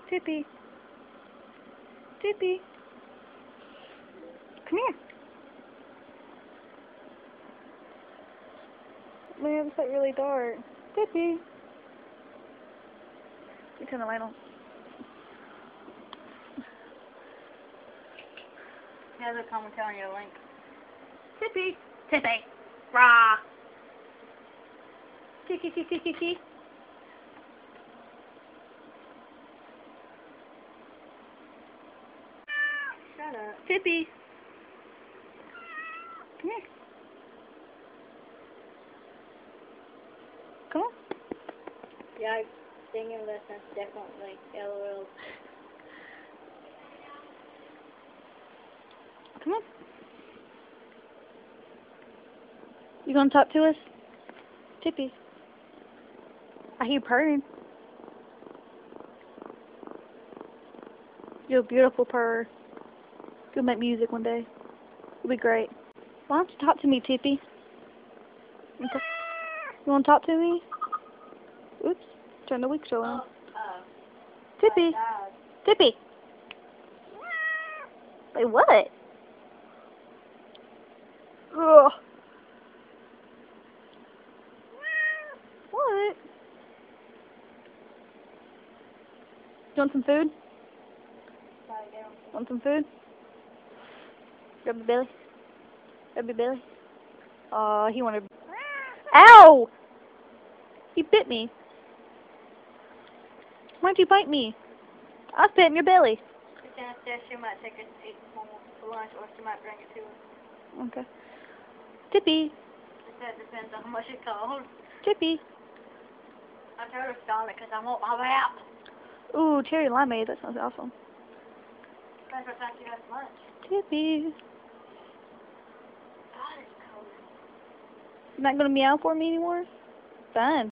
Tippy. Tippy. Come here. Man, it's like really dark. Tippy. You turn the light on. Yeah, they'll come and tell you a link. Tippy. Tippy. Rah. Tiki tiki tiki. Shut up. Tippy. Come here. Come on. Yeah, singing lessons definitely. LOL. Come on. You gonna talk to us? Tippy. I hear you purring. You're a beautiful purr. You'll make music one day. It'll be great. Why don't you talk to me, Tippy? You wanna talk to me? Oops. Turn the weak show on. Tippy. Tippy. Wait, what? Ugh. What? You want some food? Want some food? Grab your belly. Grab your belly. Aw, he wanted... Ow! He bit me. Why'd you bite me? I was petting your belly. Christina says she might take it to eat home for lunch, or she might bring it to us. Okay. Tippy. She said it depends on how much it costs. Tippy. I told her stop it because I want my wrap. Ooh, cherry limeade. That sounds awesome. That's what time she has lunch. Tippy. God, it's cold. You're not gonna meow for me anymore? Fine.